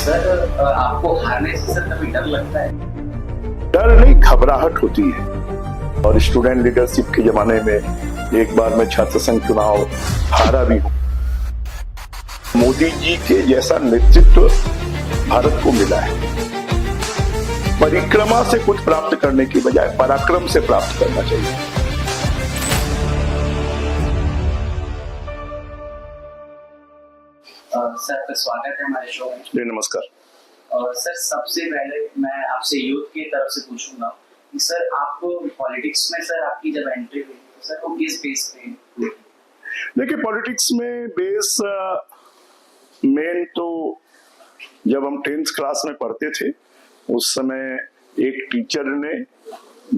Sir आपको हारने से सर कभी डर लगता है? डर नहीं, घबराहट होती है। और स्टूडेंट लीडरशिप के जमाने में एक बार मैं छात्र संघ चुनाव हारा भी हूं। मोदी जी के जैसा नेतृत्व भारत को मिला है। परिक्रमा से कुछ प्राप्त करने की बजाय पराक्रम से प्राप्त करना चाहिए। सर तो स्वागत है हमारे शो में। जी नमस्कार। सर सबसे पहले मैं आपसे यूथ की तरफ से पूछूंगा कि सर आपको पॉलिटिक्स में सर आपकी जब एंट्री हुई तो सर वो किस बेस पे हुई? देखिए पॉलिटिक्स में बेस मेन तो जब हम 10th क्लास में पढ़ते थे उस समय एक टीचर ने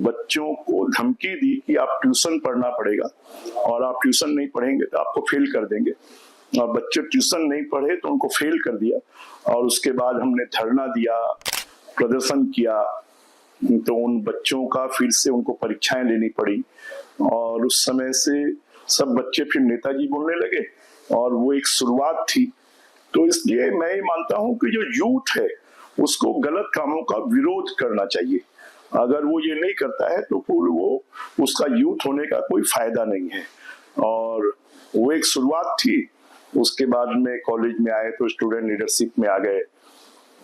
बच्चों को धमकी दी कि आप ट्यूशन पढ़ना पड़ेगा और आप ट्यूशन नहीं पढ़ेंगे तो आपको फेल कर देंगे। और बच्चे ट्यूशन नहीं पढ़े तो उनको फेल कर दिया। और उसके बाद हमने धरना दिया, प्रदर्शन किया, तो उन बच्चों का फिर से उनको परीक्षाएं लेनी पड़ी। और उस समय से सब बच्चे फिर नेताजी बोलने लगे और वो एक शुरुआत थी। तो इसलिए मैं ये मानता हूं कि जो यूथ है उसको गलत कामों का विरोध करना चाहिए। अगर वो ये नहीं करता है तो फिर वो उसका यूथ होने का कोई फायदा नहीं है। और वो एक शुरुआत थी। उसके बाद में कॉलेज में आए तो स्टूडेंट लीडरशिप में आ गए।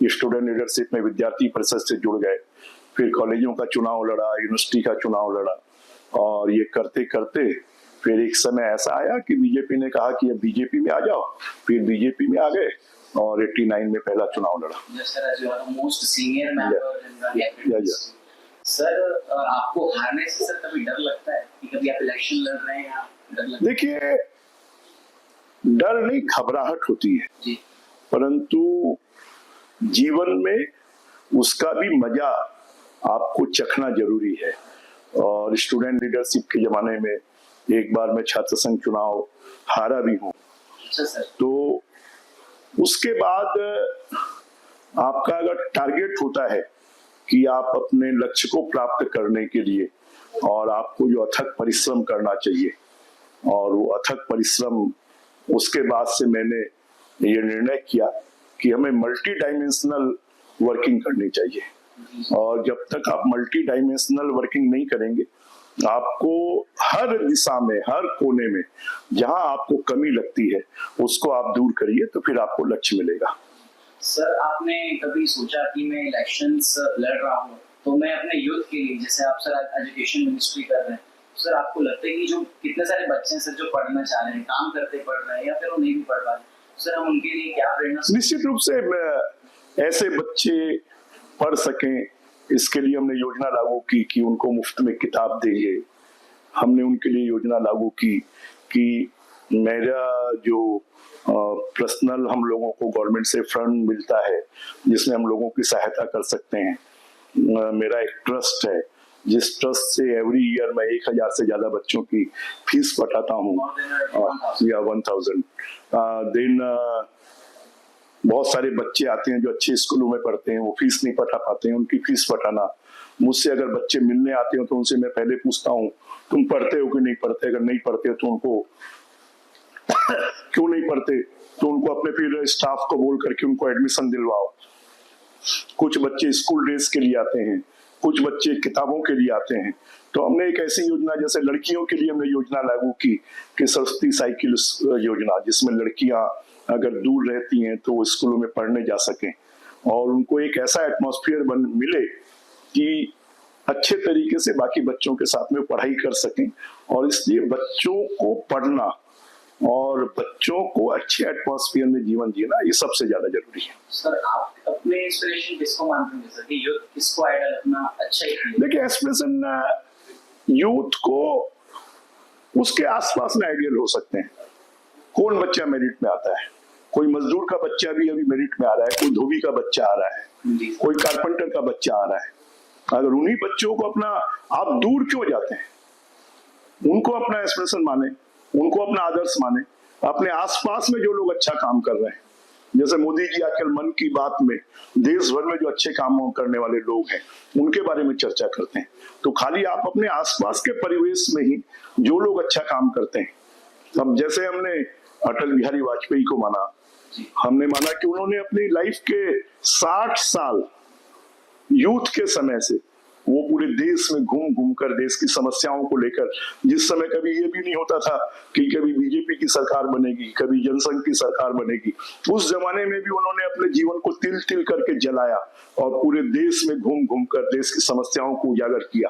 स्टूडेंट लीडरशिप में विद्यार्थी परिषद से जुड़ गए। फिर कॉलेजों का चुनाव लड़ा, यूनिवर्सिटी का चुनाव लड़ा। और ये करते करते फिर एक समय ऐसा आया कि बीजेपी ने कहा कि अब बीजेपी में आ जाओ। फिर बीजेपी में आ गए और 89 में पहला चुनाव लड़ा। सर आपको हारने से सर कभी डर लगता है कि कभी आप इलेक्शन लड़ रहे हैं या डर लगता है? देखिए डर नहीं, घबराहट होती है जी। परंतु जीवन में उसका भी मजा आपको चखना जरूरी है। और स्टूडेंट लीडरशिप के जमाने में एक बार मैं छात्र संघ चुनाव हारा भी हूं। अच्छा सर। तो उसके बाद आपका अगर टारगेट होता है कि आप अपने लक्ष्य को प्राप्त करने के लिए और आपको जो अथक परिश्रम करना चाहिए और वो अथक परिश्रम, उसके बाद से मैंने ये निर्णय किया कि हमें मल्टी डायमेंशनल वर्किंग करनी चाहिए। और जब तक आप मल्टी डायमेंशनल वर्किंग नहीं करेंगे आपको हर दिशा में, हर कोने में जहां आपको कमी लगती है उसको आप दूर करिए तो फिर आपको लक्ष्य मिलेगा। सर आपने कभी सोचा कि मैं इलेक्शंस लड़ रहा हूँ तो मैं अपने यूथ के लिए, जैसे आप सर एजुकेशन मिनिस्ट्री कर रहे हैं, सर आपको लगता है कि जो कितने सारे बच्चे हैं सर जो पढ़ना चाह रहे हैं, काम करते पढ़ रहे हैं या फिर वो नहीं भी पढ़ रहे हैं, सर हम उनके लिए क्या प्रेरणा? निश्चित रूप से ऐसे बच्चे पढ़ सकें इसके लिए हमने योजना लागू की कि उनको मुफ्त में किताब देंगे। हमने उनके लिए योजना लागू की कि मेरा जो पर्सनल हम लोगों को गवर्नमेंट से फंड मिलता है जिसमें हम लोगों की सहायता कर सकते हैं। मेरा एक ट्रस्ट है जिस ट्रस्ट से एवरी ईयर मैं 1000 से ज्यादा बच्चों की फीस पटाता हूँ या 1000। देन बहुत सारे बच्चे आते हैं जो अच्छे स्कूलों में पढ़ते हैं, वो फीस नहीं पटा पाते हैं, उनकी फीस पटाना। मुझसे अगर बच्चे मिलने आते हो तो उनसे मैं पहले पूछता हूँ तुम पढ़ते हो कि नहीं पढ़ते। अगर नहीं पढ़ते तो उनको क्यों नहीं पढ़ते तो उनको अपने फिर स्टाफ को बोल करके उनको एडमिशन दिलवाओ। कुछ बच्चे स्कूल ड्रेस के लिए आते हैं, कुछ बच्चे किताबों के लिए आते हैं। तो हमने एक ऐसी योजना, जैसे लड़कियों के लिए हमने योजना लागू की कि सस्ती साइकिल योजना, जिसमें लड़कियां अगर दूर रहती हैं तो वो स्कूलों में पढ़ने जा सकें और उनको एक ऐसा एटमॉस्फेयर मिले कि अच्छे तरीके से बाकी बच्चों के साथ में पढ़ाई कर सकें। और इसलिए बच्चों को पढ़ना और बच्चों को अच्छे एटमॉस्फेयर में जीवन जीना ये सबसे ज्यादा जरूरी है। सर आप अपने इंस्पिरेशन किसको मानते हैं सर कि यूथ किसको आइडल अपना अच्छा ही? देखिए इंस्पिरेशन यूथ को उसके आसपास में आइडियल हो सकते हैं। कौन बच्चा मेरिट में आता है? कोई मजदूर का बच्चा भी अभी मेरिट में आ रहा है, कोई धोबी का बच्चा आ रहा है, कोई कारपेंटर का बच्चा आ रहा है। अगर उन्हीं बच्चों को अपना, आप दूर क्यों जाते हैं? उनको अपना इंस्पिरेशन माने, उनको अपना आदर्श माने। अपने आसपास में जो लोग अच्छा काम कर रहे हैं, जैसे मोदी जी आजकल मन की बात में देश भर में जो अच्छे काम करने वाले लोग हैं उनके बारे में चर्चा करते हैं। तो खाली आप अपने आसपास के परिवेश में ही जो लोग अच्छा काम करते हैं, अब जैसे हमने अटल बिहारी वाजपेयी को माना, हमने माना कि उन्होंने अपनी लाइफ के 60 साल यूथ के समय से वो पूरे देश में घूम घूम कर देश की समस्याओं को लेकर, जिस समय कभी ये भी नहीं होता था कि कभी बीजेपी की सरकार बनेगी, कभी जनसंघ की सरकार बनेगी, उस जमाने में भी उन्होंने अपने जीवन को तिल तिल करके जलाया और पूरे देश में घूम घूम कर देश की समस्याओं को उजागर किया।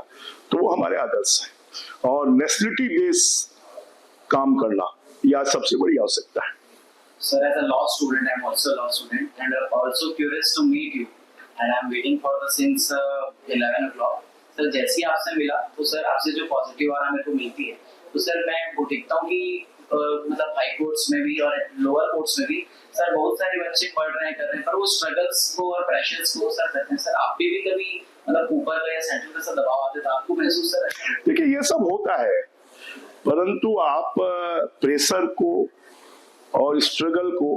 तो वो हमारे आदर्श है और नेशनलिटी बेस काम करना यह सबसे बड़ी आवश्यकता है। Sir, as a law student, I'm also a law student and also curious to meet you. And I'm waiting for the since 11 o'clock. Sir जैसे ही आपसे मिला तो सर आपसे जो पॉजिटिव आरा मेरे को मिलती है तो सर मैं वो देखता हूँ कि मतलब हाई कोर्ट्स में भी और लोअर कोर्ट्स में भी सर बहुत सारे बच्चे पढ़ रहे हैं कर रहे हैं, पर वो स्ट्रगल्स को और प्रेशर्स को सर करते हैं। सर आप पे भी कभी मतलब ऊपर का या सेंट्रल का सब दबाव आते तो आपको महसूस सर? देखिए ये सब होता है, परंतु आप प्रेशर को और स्ट्रगल को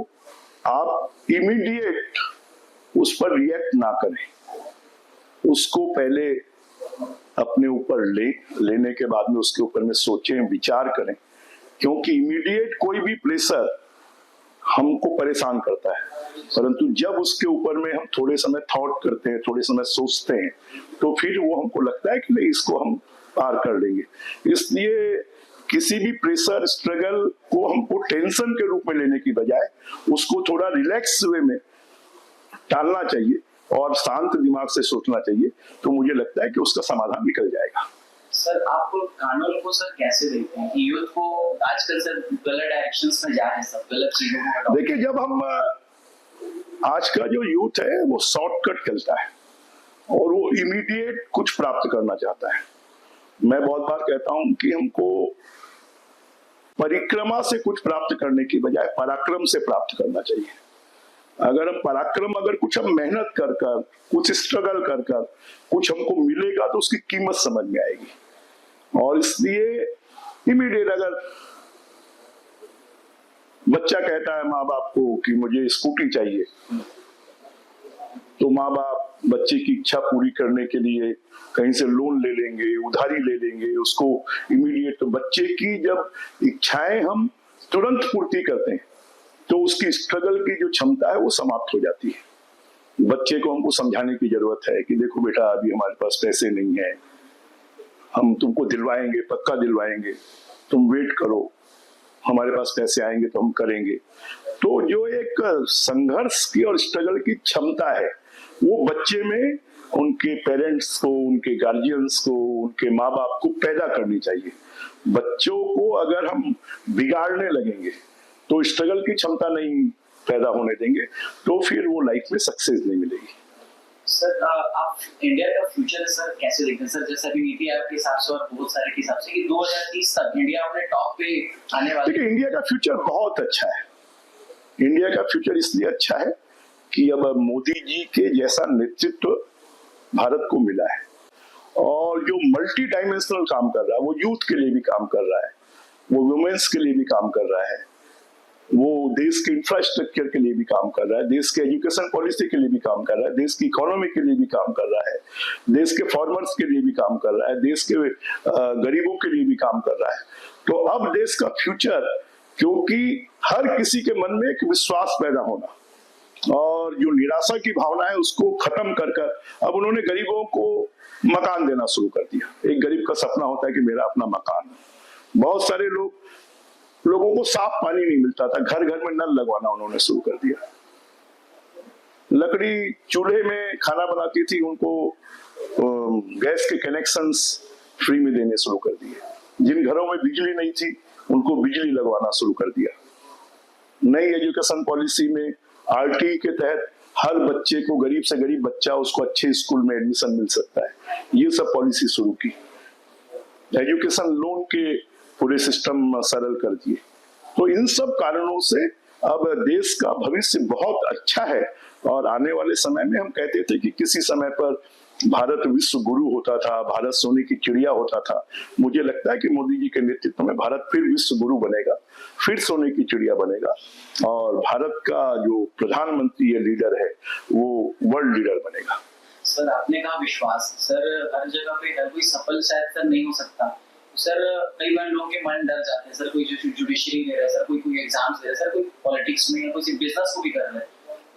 आप इमीडिएट उस पर रिएक्ट ना करें, उसको पहले अपने ऊपर लेने के बाद में उसके ऊपर में सोचें, विचार करें, क्योंकि इमीडिएट कोई भी प्रेशर हमको परेशान करता है, परंतु जब उसके ऊपर में हम थोड़े समय थॉट करते हैं, थोड़े समय सोचते हैं, तो फिर वो हमको लगता है कि नहीं इसको हम पार कर लेंगे। इसलिए किसी भी प्रेशर स्ट्रगल को हमको टेंशन के रूप में लेने की बजाय उसको थोड़ा रिलैक्स वे में टालना चाहिए और शांत दिमाग से सोचना चाहिए, तो मुझे लगता है कि उसका समाधान निकल जाएगा। सर आप कानून को सर कैसे देखते हैं कि यूथ को आजकल सर गलत डायरेक्शंस में जा रहे हैं, सब गलत चीजों में? देखिए जब हम आज का जो यूथ है वो शॉर्टकट चलता है और वो इमीडिएट कुछ प्राप्त करना चाहता है। मैं बहुत बार कहता हूं कि हमको परिक्रमा से कुछ प्राप्त करने की बजाय पराक्रम से प्राप्त करना चाहिए। अगर हम पराक्रम, अगर कुछ हम मेहनत कर कर, कुछ स्ट्रगल कर कर कुछ हमको मिलेगा तो उसकी कीमत समझ में आएगी। और इसलिए इमीडिएट अगर बच्चा कहता है माँ बाप को कि मुझे स्कूटी चाहिए, तो माँ बाप बच्चे की इच्छा पूरी करने के लिए कहीं से लोन ले लेंगे, उधारी ले लेंगे उसको इमीडिएट। तो बच्चे की जब इच्छाएं हम तुरंत पूर्ति करते हैं तो उसकी स्ट्रगल की जो क्षमता है वो समाप्त हो जाती है। बच्चे को हमको समझाने की जरूरत है कि देखो बेटा अभी हमारे पास पैसे नहीं है, हम तुमको दिलवाएंगे, पक्का दिलवाएंगे, तुम वेट करो, हमारे पास पैसे आएंगे तो हम करेंगे। तो जो एक संघर्ष की और स्ट्रगल की क्षमता है वो बच्चे में उनके पेरेंट्स को, उनके गार्जियंस को, उनके माँ बाप को पैदा करनी चाहिए। बच्चों को अगर हम बिगाड़ने लगेंगे तो स्ट्रगल की क्षमता नहीं पैदा होने देंगे तो फिर वो लाइफ में सक्सेस नहीं मिलेगी। सर आप इंडिया का फ्यूचर सर कैसे देखते हैं सर? जैसे अभी नीति आयोग के हिसाब से और बहुत सारे के हिसाब से कि 2030 तक इंडिया अपने टॉप पे आने वाला है। देखिए इंडिया का फ्यूचर बहुत अच्छा है। इंडिया का फ्यूचर इसलिए अच्छा है कि अब मोदी जी के जैसा नेतृत्व भारत को मिला है और जो मल्टी डायमेंशनल काम कर रहा है, वो यूथ के लिए भी काम कर रहा है, वो वुमेन्स के लिए भी काम कर रहा है, वो देश के इंफ्रास्ट्रक्चर के लिए भी काम कर रहा है, देश के एजुकेशन पॉलिसी के लिए भी काम कर रहा है, देश की इकोनॉमी के लिए भी काम कर रहा है, देश के फार्मर्स के लिए भी काम कर रहा है, देश के गरीबों के लिए भी काम कर रहा है। तो अब देश का फ्यूचर, क्योंकि हर किसी के मन में एक विश्वास पैदा होना और जो निराशा की भावना है उसको खत्म कर कर अब उन्होंने गरीबों को मकान देना शुरू कर दिया। एक गरीब का सपना होता है कि मेरा अपना मकान। बहुत सारे लोगों को साफ पानी नहीं मिलता था, घर घर में नल लगवाना उन्होंने शुरू कर दिया। लकड़ी चूल्हे में खाना बनाती थी, उनको गैस के कनेक्शंस फ्री में देने शुरू कर दिए। जिन घरों में बिजली नहीं थी उनको बिजली लगवाना शुरू कर दिया। नई एजुकेशन पॉलिसी में आरटी के तहत हर बच्चे को, गरीब से गरीब बच्चा, उसको अच्छे स्कूल में एडमिशन मिल सकता है। ये सब पॉलिसी शुरू की। एजुकेशन लोन के पूरे सिस्टम सरल कर दिए। तो इन सब कारणों से अब देश का भविष्य बहुत अच्छा है और आने वाले समय में हम कहते थे कि किसी समय पर भारत विश्व गुरु होता था, भारत सोने की चिड़िया होता था। मुझे लगता है कि मोदी जी के नेतृत्व में भारत फिर विश्व गुरु बनेगा, फिर सोने की चिड़िया बनेगा और भारत का जो प्रधानमंत्री लीडर है वो वर्ल्ड लीडर बनेगा। सर आपने कहा विश्वास, सर हर जगह पे हर कोई सफल शायद सर नहीं हो सकता, सर कई बार लोगों के मन डर जाते हैं सर, कोई जो जुडिशरी दे रहा है सर, कोई एग्जाम्स दे रहा है सर, कोई पॉलिटिक्स में या कोई बिजनेस को भी कर रहा है,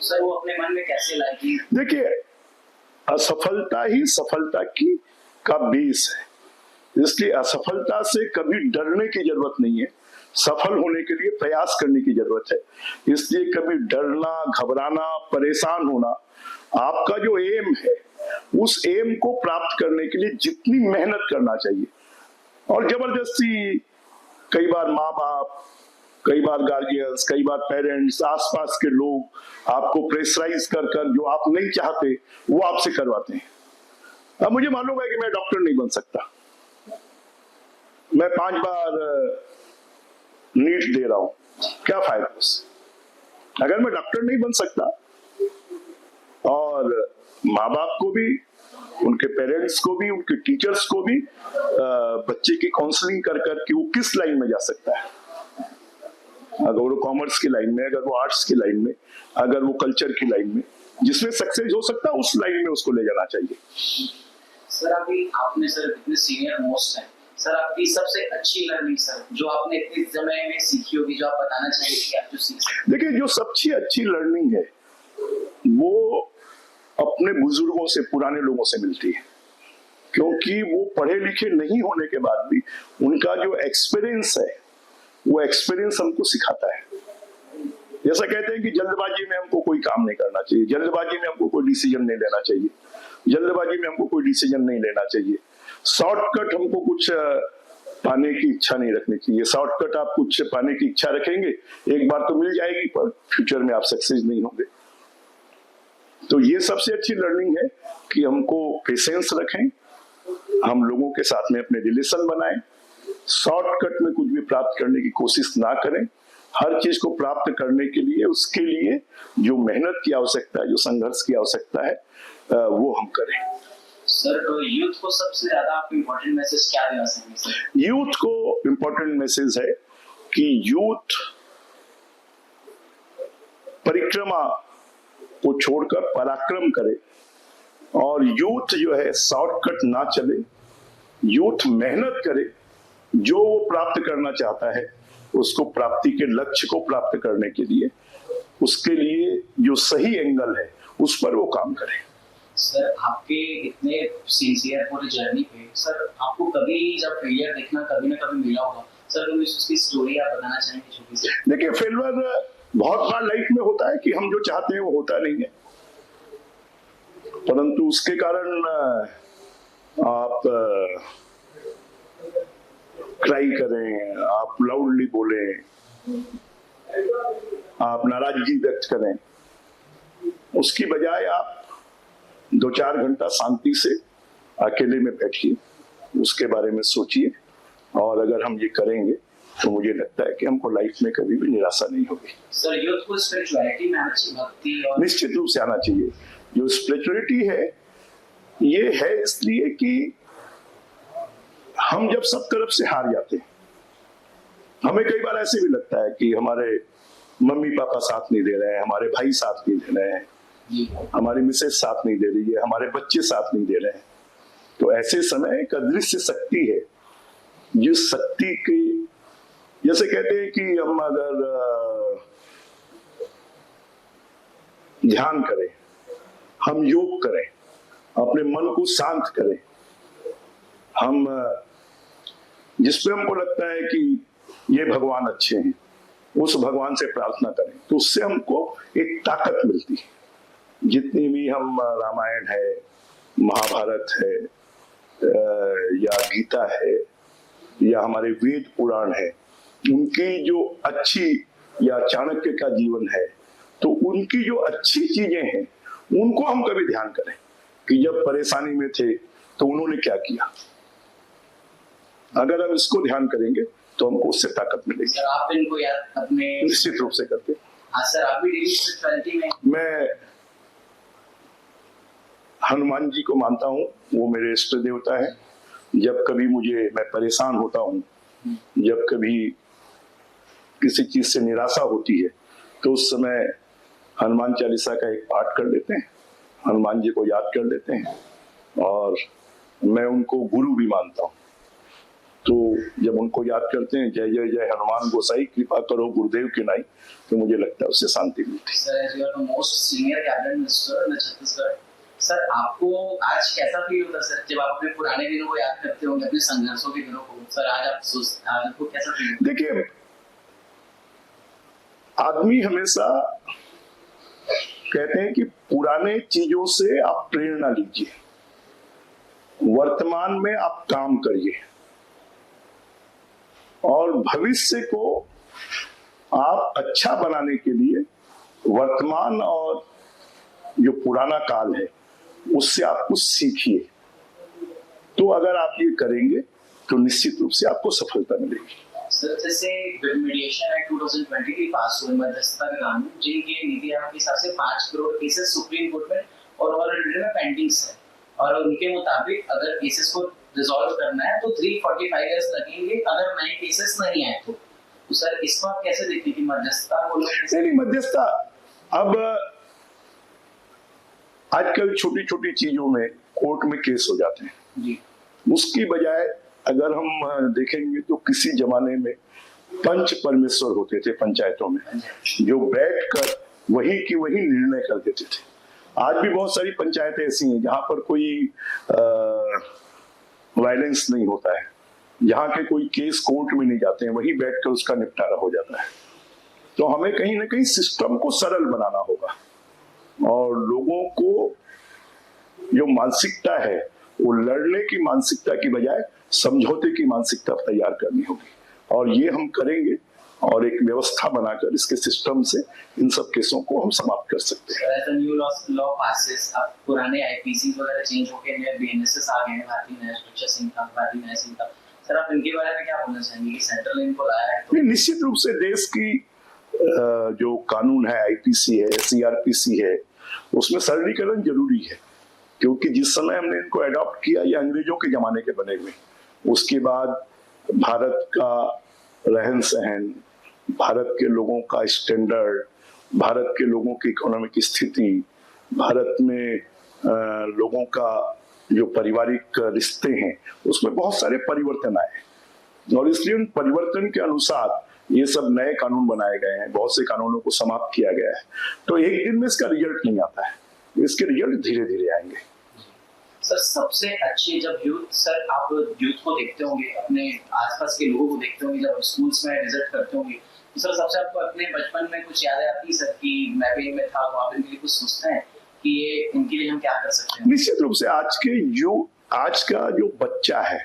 सर वो अपने मन में कैसे लाए कि देखिए, असफलता ही सफलता की का बेस है, इसलिए असफलता से कभी डरने की जरूरत नहीं है, सफल होने के लिए प्रयास करने की जरूरत है। इसलिए कभी डरना, घबराना, परेशान होना, आपका जो एम है उस एम को प्राप्त करने के लिए जितनी मेहनत करना चाहिए। और जबरदस्ती कई बार माँ बाप, कई बार गार्जियंस, कई बार पेरेंट्स, आसपास के लोग आपको प्रेशराइज कर कर जो आप नहीं चाहते वो आपसे करवाते हैं। अब मुझे मालूम है कि मैं डॉक्टर नहीं बन सकता, मैं 5 बार नीट दे रहा हूं, क्या फायदा उससे? अगर मैं डॉक्टर नहीं बन सकता और माँ बाप को भी, उनके पेरेंट्स को भी, उनके टीचर्स को भी बच्चे की काउंसलिंग कर कर कि वो किस लाइन में जा सकता है, अगर वो कॉमर्स की लाइन में, अगर वो आर्ट्स की लाइन में, अगर वो कल्चर की लाइन में, जिसमें सक्सेस हो सकता है उस लाइन में उसको ले जाना चाहिए। सर अभी आपने सर इतने सीनियर मोस्ट हैं सर, आपकी सबसे अच्छी लर्निंग सर जो आपने इतने समय में सीखी होगी, जो आप बताना चाहिए कि आप जो सीख सकते? देखिए, जो सबसे अच्छी लर्निंग है वो अपने बुजुर्गों से, पुराने लोगों से मिलती है, क्योंकि वो पढ़े लिखे नहीं होने के बाद भी उनका जो एक्सपीरियंस है वो एक्सपीरियंस हमको सिखाता है। जैसा कहते हैं कि जल्दबाजी में हमको कोई काम नहीं करना चाहिए, जल्दबाजी में हमको कोई डिसीजन नहीं लेना चाहिए, जल्दबाजी में हमको कोई डिसीजन नहीं लेना चाहिए। शॉर्टकट हमको कुछ पाने की इच्छा नहीं रखनी चाहिए। शॉर्टकट आप कुछ पाने की इच्छा रखेंगे, एक बार तो मिल जाएगी पर फ्यूचर में आप सक्सेस नहीं होंगे। तो ये सबसे अच्छी लर्निंग है कि हमको पेशेंस रखें, हम लोगों के साथ में अपने रिलेशन बनाएं, शॉर्टकट में कुछ भी प्राप्त करने की कोशिश ना करें। हर चीज को प्राप्त करने के लिए, उसके लिए जो मेहनत की आवश्यकता है, जो संघर्ष की आवश्यकता है, वो हम करें। सर तो यूथ को सबसे ज्यादा आप इम्पोर्टेंट मैसेज क्या देना चाहेंगे सर? यूथ को इम्पोर्टेंट मैसेज है कि यूथ परिक्रमा को छोड़कर पराक्रम करे, और यूथ जो है शॉर्टकट ना चले, यूथ मेहनत करे, जो वो प्राप्त करना चाहता है उसको प्राप्ति के लक्ष्य को प्राप्त करने के लिए, उसके लिए जो सही एंगल है उस पर वो काम करे। सर आपके इतने सिंसियर पूरी जर्नी पे सर, आपको कभी जब फेलियर देखना कभी ना कभी मिला होगा सर, कभी उसकी स्टोरी आप बताना चाहेंगे छोटी सी? देखिए, फेलियर बहुत बार लाइफ में होता है कि हम जो चाहते हैं वो होता नहीं है, परंतु उसके कारण आप क्राई करें, आप लाउडली बोलें, आप नाराजगी व्यक्त करें, उसकी बजाय आप 2-4 घंटा शांति से अकेले में बैठिए, उसके बारे में सोचिए, और अगर हम ये करेंगे तो मुझे लगता है कि हमको लाइफ में कभी भी निराशा नहीं होगी। सर यूथ को स्पिरिचुअलिटी में आना चाहिए, भक्ति और निश्चित रूप से आना चाहिए। जो स्पिरिचुअलिटी है ये है इसलिए कि हम जब सब तरफ से हार जाते हैं, हमें कई बार ऐसे भी लगता है कि हमारे मम्मी पापा साथ नहीं दे रहे हैं, हमारे भाई साथ नहीं दे रहे हैं, हमारी मिसेज साथ नहीं दे रही है, हमारे बच्चे साथ नहीं दे रहे हैं। तो ऐसे समय एक अदृश्य शक्ति है, जिस शक्ति की, जैसे कहते हैं कि हम अगर ध्यान करें, हम योग करें, अपने मन को शांत करें, हम जिसपे हमको लगता है कि ये भगवान अच्छे हैं, उस भगवान से प्रार्थना करें, तो उससे हमको एक ताकत मिलती है। जितनी भी हम रामायण है, महाभारत है, या गीता है, या हमारे वेद पुराण है, उनकी जो अच्छी, या चाणक्य का जीवन है, तो उनकी जो अच्छी चीजें हैं उनको हम कभी ध्यान करें कि जब परेशानी में थे तो उन्होंने क्या किया। अगर हम इसको ध्यान करेंगे तो हमको उससे ताकत मिलेगी। सर आप इनको याद अपने निश्चित रूप से करते। हाँ सर, आप भी डेली स्पिरिचुअलिटी में? मैं हनुमान जी को मानता हूँ, वो मेरे इष्ट देवता है। जब कभी मैं परेशान होता हूँ, जब कभी किसी चीज से निराशा होती है, तो उस समय हनुमान चालीसा का एक पाठ कर लेते हैं, हनुमान जी को याद कर लेते हैं, और मैं उनको गुरु भी मानता हूँ। तो जब उनको याद करते हैं जय जय जय हनुमान गोसाई कृपा करो गुरुदेव की नाई, तो मुझे लगता है उससे शांति मिलती है। सर आपको आज कैसा फील होता है सर जब आप अपने पुराने दिनों को याद करते होंगे, अपने संघर्षों के दिनों को? सर आज आपको कैसा फील होता है? देखिए, आदमी हमेशा कहते हैं कि पुराने चीजों से आप प्रेरणा लीजिए, वर्तमान में आप काम करिए और भविष्य को आप अच्छा बनाने के लिए वर्तमान और जो पुराना काल है उससे आप कुछ सीखिए। तो अगर आप ये करेंगे तो निश्चित रूप से आपको सफलता मिलेगी। सर जैसे मीडिएशन एक्ट 2023 पास हुए, मध्यस्थता का कानून, जिनकी नीति आयोग के हिसाब से 5 करोड़ केसेस सुप्रीम कोर्ट में और ओवरऑल में पेंडिंग्स है, और उनके मुताबिक अगर केसेस को रिजॉल्व करना है तो 345 इयर्स लगेंगे अगर नए केसेस नहीं आए तो सर इसको आप कैसे देखते हैं कि मध्यस्थता को नहीं, मध्यस्थता अब आजकल छोटी छोटी चीजों में कोर्ट में केस हो जाते हैं जी। उसकी बजाय अगर हम देखेंगे तो किसी जमाने में पंच परमेश्वर होते थे पंचायतों में, जो बैठकर वही की वही निर्णय कर देते थे। आज भी बहुत सारी पंचायतें ऐसी हैं जहां पर कोई वायलेंस नहीं होता है, जहां के कोई केस कोर्ट में नहीं जाते हैं, वही बैठकर उसका निपटारा हो जाता है। तो हमें कहीं ना कहीं सिस्टम को सरल बनाना होगा और लोगों को जो मानसिकता है वो लड़ने की मानसिकता की बजाय समझौते की मानसिकता तैयार करनी होगी, और ये हम करेंगे और एक व्यवस्था बनाकर इसके सिस्टम से इन सब केसों को हम समाप्त कर सकते हैं। न्यू लॉ पासेस, अब पुराने आईपीसी वगैरह चेंज होके नए बीएनएसएस आ गए हैं, भारतीय न्याय सुरक्षा संहिता, भारतीय न्याय संहिता। सर आप इनके बारे में क्या बोलना चाहेंगे कि सेंट्रल इनको लाया है तो? निश्चित रूप से देश की जो कानून है, आईपीसी है, सीआरपीसी है, उसमें सरलीकरण जरूरी है, क्योंकि जिस समय हमने इनको अडॉप्ट किया ये अंग्रेजों के जमाने के बने हुए। उसके बाद भारत का रहन सहन, भारत के लोगों का स्टैंडर्ड, भारत के लोगों की इकोनॉमिक स्थिति, भारत में लोगों का जो पारिवारिक रिश्ते हैं, उसमें बहुत सारे परिवर्तन आए और इसलिए उन परिवर्तन के अनुसार ये सब नए कानून बनाए गए हैं, बहुत से कानूनों को समाप्त किया गया है। तो एक दिन में इसका रिजल्ट नहीं आता है, इसके रिजल्ट धीरे धीरे आएंगे। सर सबसे अच्छी जब यूथ, सर आप यूथ को देखते होंगे, अपने आसपास के लोगों को देखते होंगे, जब स्कूल्स में विजिट करते होंगे, तो सर सबसे आपको अपने बचपन में कुछ यादें आती है सर कि मैं भी इनमें था, तो आप इनके लिए कुछ सोचते हैं कि ये इनके लिए हम क्या कर सकते हैं? निश्चित रूप से आज का जो बच्चा है,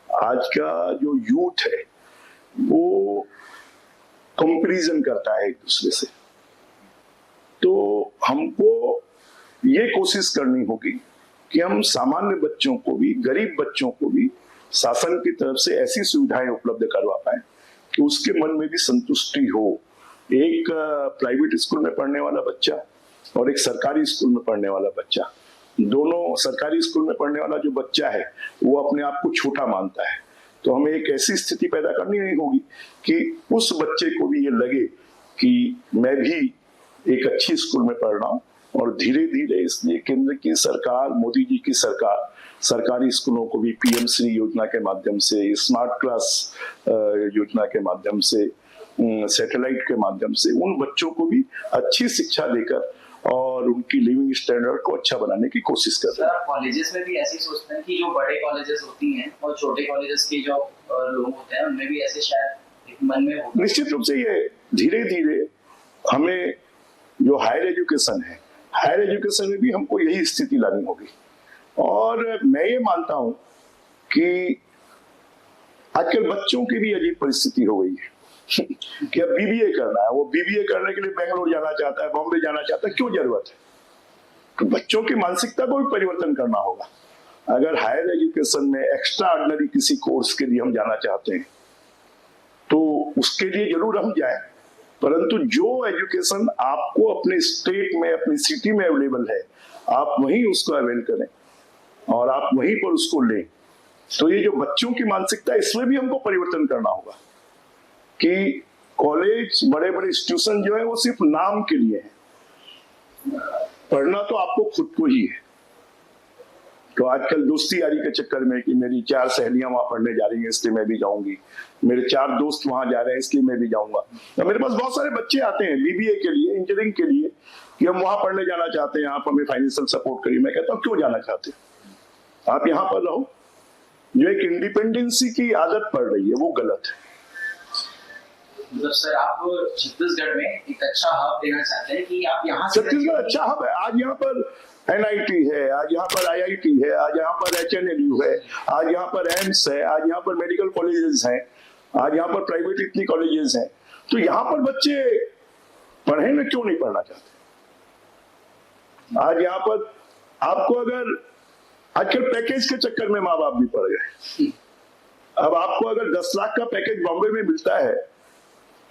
आज का जो यूथ है, वो कंपैरिजन करता है एक दूसरे से। तो हमको ये कोशिश करनी होगी कि हम सामान्य बच्चों को भी, गरीब बच्चों को भी शासन की तरफ से ऐसी सुविधाएं उपलब्ध करवा पाए कि उसके मन में भी संतुष्टि हो। एक प्राइवेट स्कूल में पढ़ने वाला बच्चा और एक सरकारी स्कूल में पढ़ने वाला बच्चा, दोनों, सरकारी स्कूल में पढ़ने वाला जो बच्चा है वो अपने आप को छोटा मानता है। तो हमें एक ऐसी स्थिति पैदा करनी होगी कि उस बच्चे को भी ये लगे कि मैं भी एक अच्छी स्कूल में पढ़ रहा हूँ, और धीरे धीरे इसलिए केंद्र की सरकार, मोदी जी की सरकार, सरकारी स्कूलों को भी पीएम श्री योजना के माध्यम से, स्मार्ट क्लास योजना के माध्यम से, सैटेलाइट के माध्यम से उन बच्चों को भी अच्छी शिक्षा देकर और उनकी लिविंग स्टैंडर्ड को अच्छा बनाने की कोशिश कर रहे हैं। कॉलेजेस में भी ऐसे सोचते हैं कि जो बड़े कॉलेजेस होती हैं और छोटे कॉलेजेस के जो लोग होते हैं उनमें भी ऐसे शायद मन में होता है। निश्चित रूप से ये धीरे धीरे हमें जो हायर एजुकेशन है, हायर एजुकेशन में भी हमको यही स्थिति लानी होगी। और मैं ये मानता हूं कि आजकल बच्चों की भी अजीब परिस्थिति हो गई है कि अब बीबीए करना है, वो बीबीए करने के लिए बेंगलोर जाना चाहता है, बॉम्बे जाना चाहता है, क्यों जरूरत है? तो बच्चों की मानसिकता को भी परिवर्तन करना होगा। अगर हायर एजुकेशन में एक्स्ट्रा ऑर्डिनरी किसी कोर्स के लिए हम जाना चाहते हैं तो उसके लिए जरूर हम जाएं, परंतु जो एजुकेशन आपको अपने स्टेट में, अपनी सिटी में अवेलेबल है, आप वहीं उसको अवेल करें और आप वहीं पर उसको लें। तो ये जो बच्चों की मानसिकता है, इसमें भी हमको परिवर्तन करना होगा कि कॉलेज, बड़े बड़े इंस्टीट्यूशन जो है वो सिर्फ नाम के लिए है, पढ़ना तो आपको खुद को ही है। तो आजकल दोस्ती यारी के चक्कर में कि मेरी 4 सहेलियां वहां पढ़ने जा रही हैं इसलिए मैं भी जाऊंगी, मेरे 4 दोस्त वहां जा रहे हैं इसलिए मैं भी जाऊंगा। तो मेरे पास बहुत सारे बच्चे आते हैं बीबीए के लिए, इंजीनियरिंग के लिए, कि हम वहां पढ़ने जाना चाहते हैं, आप हमें फाइनेंशियल सपोर्ट करिए। मैं कहता हूँ क्यों जाना चाहते हैं, आप यहाँ पर रहो। जो एक इंडिपेंडेंसी की आदत पड़ रही है वो गलत है। मतलब सर आप छत्तीसगढ़ में एक अच्छा हब देना चाहते हैं कि आप यहाँ से छत्तीसगढ़ अच्छा हब है। आज यहाँ पर एनआईटी है, आज यहाँ पर आईआईटी है, आज यहाँ पर एचएनएलयू है, आज यहाँ पर एम्स है, आज यहाँ पर मेडिकल कॉलेजेस हैं, आज यहाँ पर प्राइवेट इतनी कॉलेजेस हैं। तो यहाँ पर बच्चे पढ़े ना, क्यों नहीं पढ़ना चाहते? आज यहाँ पर आपको अगर आजकल पैकेज के चक्कर में माँ बाप भी पड़ गए। अब आपको अगर 10 लाख का पैकेज बॉम्बे में मिलता है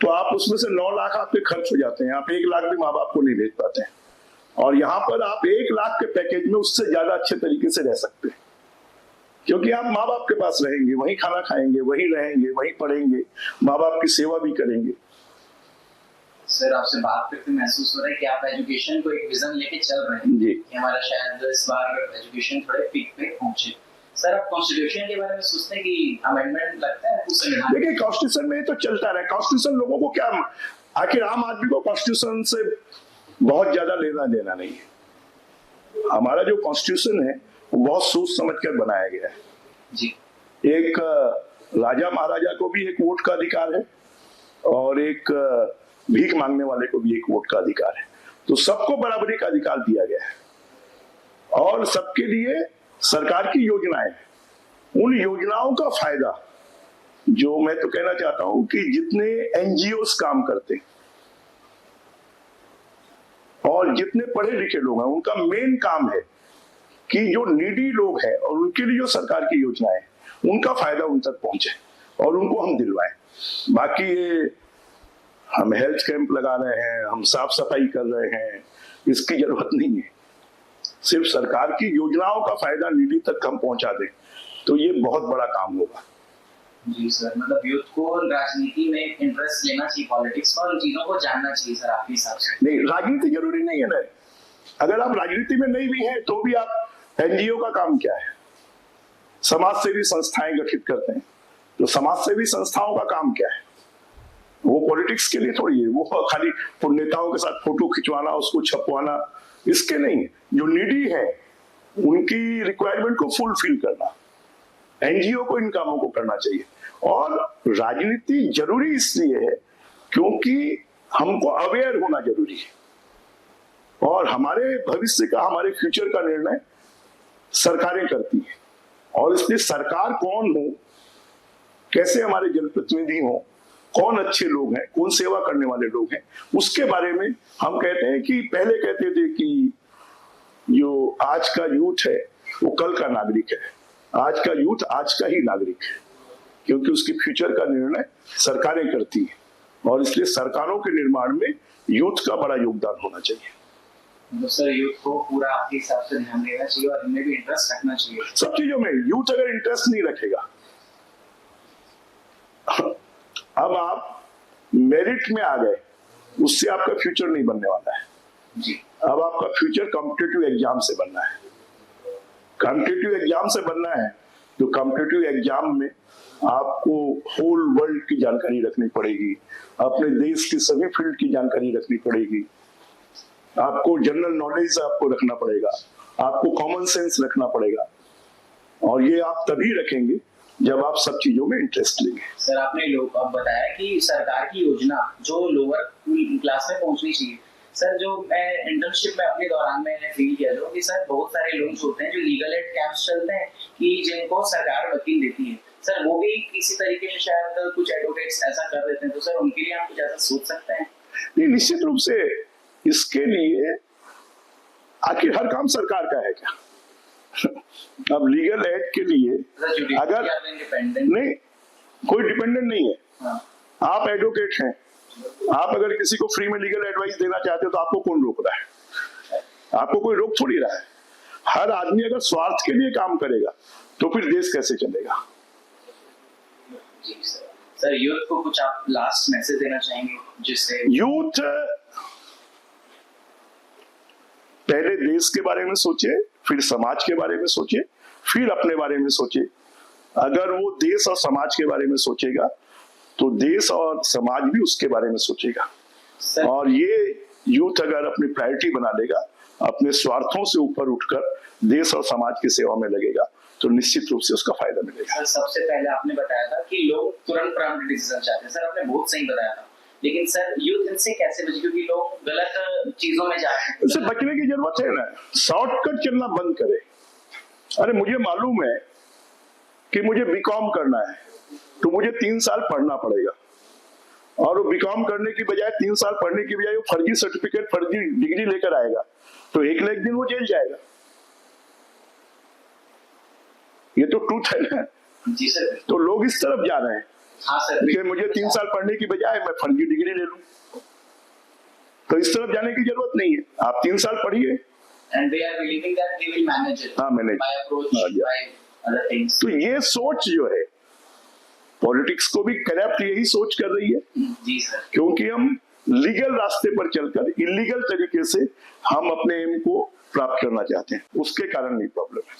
तो आप उसमें से 9 लाख आपके खर्च हो जाते हैं, आप 1 लाख भी माँ बाप को नहीं भेज पाते हैं। और यहाँ पर आप 1 लाख के पैकेज में उससे ज्यादा अच्छे तरीके से रह सकते हैं, क्योंकि आप माँ बाप के पास रहेंगे, वहीं खाना खाएंगे, वहीं रहेंगे, वहीं पढ़ेंगे, माँ बाप की सेवा भी करेंगे। सर आपसे बात करके महसूस हो रहा है कि आप एजुकेशन को एक विजन लेके चल रहे हैं जी। कि हमारा शायद इस बार एजुकेशन थोड़े पीक पे पहुंचे। सर आप कॉन्स्टिट्यूशन के बारे में सोचते हैं कि अमेंडमेंट लगता है कुछ संविधान? देखिए कॉन्स्टिट्यूशन में तो चलता रहा, कॉन्स्टिट्यूशन लोगों को क्या, आखिर आम आदमी को कॉन्स्टिट्यूशन से बहुत ज्यादा लेना देना नहीं है। हमारा जो कॉन्स्टिट्यूशन है वो बहुत सोच समझ कर बनाया गया है जी। एक राजा महाराजा को भी एक वोट का अधिकार है और एक भीख मांगने वाले को भी एक वोट का अधिकार है, तो सबको बराबरी का अधिकार दिया गया है। और सबके लिए सरकार की योजनाएं, उन योजनाओं का फायदा, जो मैं तो कहना चाहता हूं कि जितने एनजीओस काम करते और जितने पढ़े लिखे लोग हैं, उनका मेन काम है कि जो नीडी लोग हैं और उनके लिए जो सरकार की योजनाएं, उनका फायदा उन तक पहुंचे और उनको हम दिलवाएं। बाकी ये हम हेल्थ कैंप लगा रहे हैं, हम साफ सफाई कर रहे हैं, इसकी जरूरत नहीं है। सिर्फ सरकार की योजनाओं का फायदा नीडी तक हम पहुंचा दें तो ये बहुत बड़ा काम होगा। जी सर, मतलब यूथ को राजनीति में इंटरेस्ट लेना चाहिए, पॉलिटिक्स में, उन चीजों को जानना चाहिए सर आपके हिसाब से? नहीं, राजनीति जरूरी नहीं है ना। अगर आप राजनीति में नहीं भी हैं तो भी आप एनजीओ का काम क्या है? समाज सेवी संस्थाएं गठित करते हैं, तो समाज सेवी संस्थाओं का काम क्या है? वो पॉलिटिक्स के लिए थोड़ी है, वो खाली नेताओं के साथ फोटो खिंचवाना, उसको छपवाना, इसके नहीं है। जो नीडी है उनकी रिक्वायरमेंट को फुलफिल करना, एनजीओ को इन कामों को करना चाहिए। और राजनीति जरूरी इसलिए है क्योंकि हमको अवेयर होना जरूरी है और हमारे भविष्य का, हमारे फ्यूचर का निर्णय सरकारें करती हैं। और इसलिए सरकार कौन हो, कैसे हमारे जनप्रतिनिधि हो, कौन अच्छे लोग हैं, कौन सेवा करने वाले लोग हैं, उसके बारे में हम कहते हैं कि पहले कहते थे कि जो आज का यूथ है वो कल का नागरिक है, आज का यूथ आज का ही नागरिक है, क्योंकि उसके फ्यूचर का निर्णय सरकारें करती हैं और इसलिए सरकारों के निर्माण में यूथ का बड़ा योगदान होना चाहिए। तो सर यूथ को पूरा आपके हिसाब से ध्यान देना चाहिए और इनमें भी इंटरेस्ट रखना चाहिए सब चीजों में। यूथ अगर इंटरेस्ट नहीं रखेगा, अब आप मेरिट में आ गए, उससे आपका फ्यूचर नहीं बनने वाला है जी। अब आपका फ्यूचर कॉम्पिटिटिव एग्जाम से बनना है। कॉम्पिटिटिव एग्जाम से बनना है तो कॉम्पिटिटिव एग्जाम में आपको होल वर्ल्ड की जानकारी रखनी पड़ेगी, अपने देश की सभी फील्ड की जानकारी रखनी पड़ेगी, आपको जनरल नॉलेज आपको रखना पड़ेगा, आपको कॉमन सेंस रखना पड़ेगा। और ये आप तभी रखेंगे जब आप सब चीजों में इंटरेस्ट लेंगे। सर आपने लोग अब बताया कि सरकार की योजना जो लोअर क्लास में पहुंचनी चाहिए। सर जो मैं इंटर्नशिप में अपने दौरान मैंने फील किया जो कि सर बहुत सारे लोग होते हैं जो लीगल एड कैंप्स चलते हैं कि जिनको सरकार वकील देती है, सर वो भी किसी तरीके से शायद कुछ एडवोकेट्स ऐसा कर देते हैं, तो सर उनके लिए आप कुछ ऐसा सोच सकते हैं? नहीं, निश्चित रूप से इसके लिए आखिर हर काम सरकार का है क्या? अब लीगल एड के लिए अगर नहीं, कोई डिपेंडेंट नहीं है। हाँ। आप एडवोकेट हैं, आप अगर किसी को फ्री में लीगल एडवाइस देना चाहते हो तो आपको कौन रोक रहा है? आपको कोई रोक थोड़ी रहा है। हर आदमी अगर स्वार्थ के लिए काम करेगा तो फिर देश कैसे चलेगा? जी सर, यूथ को कुछ आप लास्ट मैसेज देना चाहेंगे जिससे? यूथ पहले देश के बारे में सोचे, फिर समाज के बारे में सोचे फिर अपने बारे में सोचे। अगर वो देश और समाज के बारे में सोचेगा तो देश और समाज भी उसके बारे में सोचेगा। और ये यूथ अगर अपनी प्रायोरिटी बना लेगा, अपने स्वार्थों से ऊपर उठकर देश और समाज की सेवा में लगेगा, तो निश्चित रूप से उसका फायदा मिलेगा। सर, सबसे पहले आपने बताया था कि लोग तुरंत प्रॉम्प्ट डिसीजन चाहते हैं। सर, आपने बहुत सही बताया था, लेकिन सर यूथ इनसे कैसे बचे, क्योंकि लोग गलत चीजों में जा रहे हैं। इससे बचने की जरूरत है ना, शॉर्टकट चलना बंद करे। अरे मुझे मालूम है कि मुझे बीकॉम करना है, तो मुझे 3 साल पढ़ना पड़ेगा, और वो बीकॉम करने की बजाय 3 साल पढ़ने की बजाय वो फर्जी सर्टिफिकेट, फर्जी डिग्री लेकर आएगा, तो एक ना एक दिन वो जेल जाएगा। ये तो ट्रूथ है ना। जी सर। तो लोग इस तरफ जा रहे हैं। हाँ सर, कि मुझे 3 साल पढ़ने की बजाय मैं फर्जी डिग्री ले लूं, तो इस तरफ जाने की जरूरत नहीं है। आप 3 साल पढ़िए। and they are believing that they will manage it manage by approach, by other things. तो ये सोच जो है, पॉलिटिक्स को भी करप्ट यही सोच कर रही है। जी सर। क्योंकि हम लीगल रास्ते पर चलकर इलीगल तरीके से हम अपने एम को प्राप्त करना चाहते हैं, उसके कारण नहीं प्रॉब्लम है।